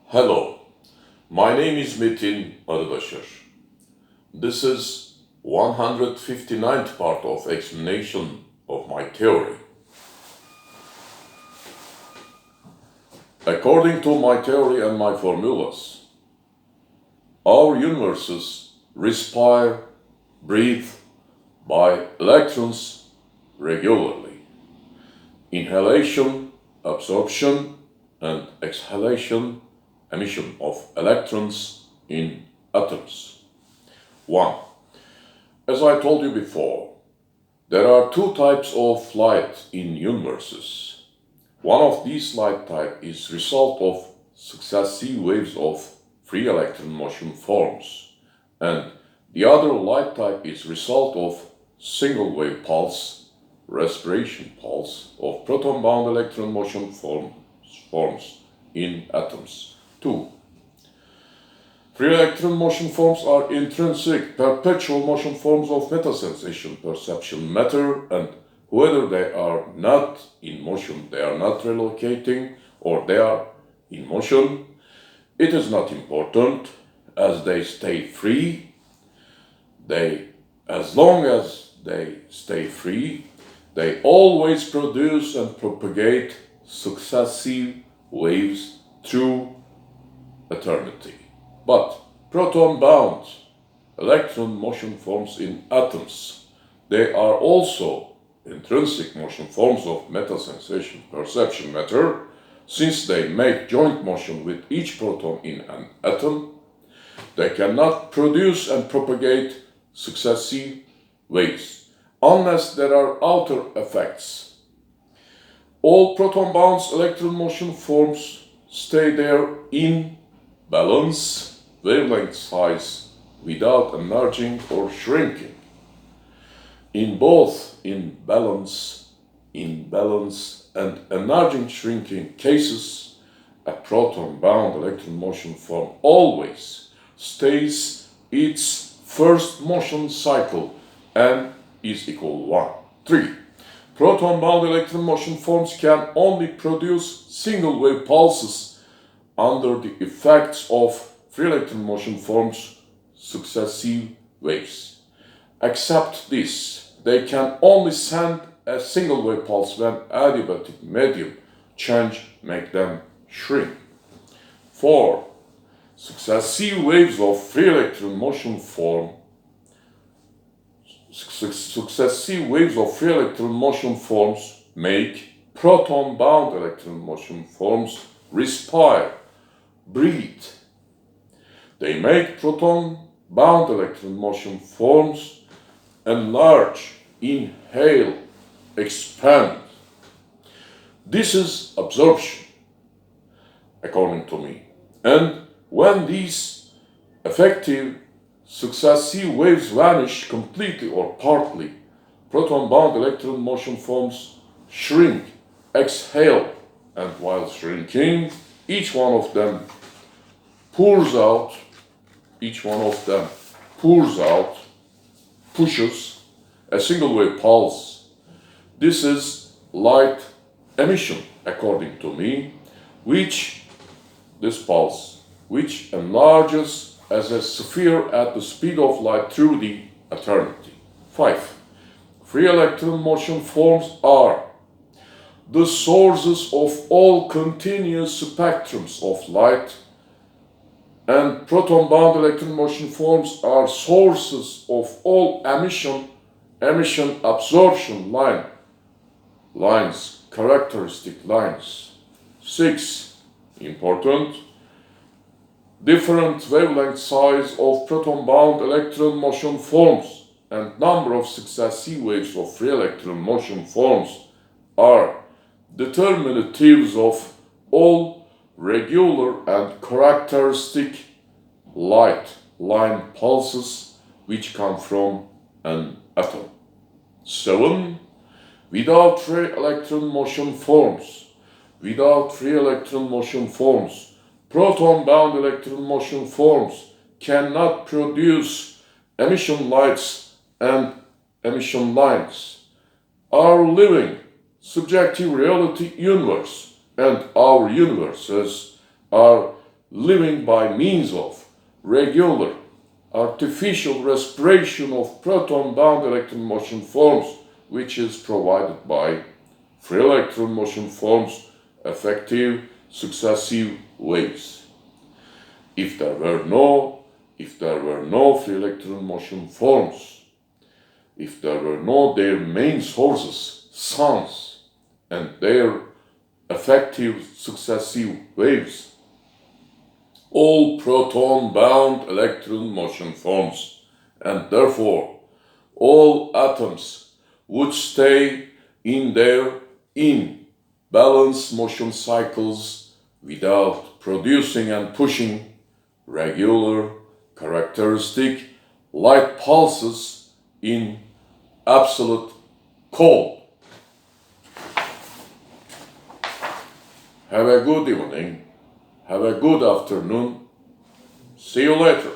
Hello, my name is METİN Arıdaşır. This is 159th part of explanation of my theory. According to my theory and my formulas, our universes respire, breathe by electrons regularly. Inhalation, absorption, and exhalation, emission of electrons in atoms. 1. As I told you before, there are two types of light in universes. One of these light type is result of successive waves of free electron motion forms, and the other light type is result of single wave pulse, respiration pulse of proton-bound electron motion forms in atoms. 2. Free electron motion forms are intrinsic, perpetual motion forms of meta-sensation perception matter, and whether they are not in motion, they are not relocating, or they are in motion, it is not important, as they stay free. As long as they stay free, they always produce and propagate successive waves through eternity. But proton-bound electron motion forms in atoms, they are also intrinsic motion forms of meta-sensation perception matter, since they make joint motion with each proton in an atom. They cannot produce and propagate successive waves unless there are outer effects. All proton-bound electron motion forms stay there in balance, wavelength size, without enlarging or shrinking. In both balance, and enlarging shrinking cases, a proton-bound electron motion form always stays its first motion cycle and is equal 1. 3. Proton-bound electron motion forms can only produce single wave pulses under the effects of free electron motion forms successive waves. Except this, they can only send a single wave pulse when adiabatic medium change make them shrink. 4. Successive waves of free electron motion forms make proton-bound electron motion forms respire, breathe. They make proton-bound electron motion forms enlarge, inhale, expand. This is absorption, according to me. And when these effective successive waves vanish completely or partly, proton-bound electron motion forms shrink, exhale, and while shrinking, each one of them pushes a single wave pulse. This is light emission, according to me, which enlarges as a sphere at the speed of light through the eternity. 5. Free electron motion forms are the sources of all continuous spectrums of light, and proton-bound electron motion forms are sources of all emission-absorption lines, characteristic lines. 6. Important. Different wavelength size of proton-bound electron motion forms and number of successive waves of free electron motion forms are determinatives of all regular and characteristic light line pulses which come from an atom. 7. Without free electron motion forms, proton-bound electron motion forms cannot produce emission lights and emission lines. Our living subjective reality universe and our universes are living by means of regular artificial respiration of proton-bound electron motion forms, which is provided by free electron motion forms, effective successive waves. If there were no free electron motion forms, if there were no their main sources, suns, and their effective successive waves, all proton-bound electron motion forms, and therefore all atoms would stay in their in-balance motion cycles without producing and pushing regular, characteristic light pulses in absolute cold. Have a good evening. Have a good afternoon. See you later.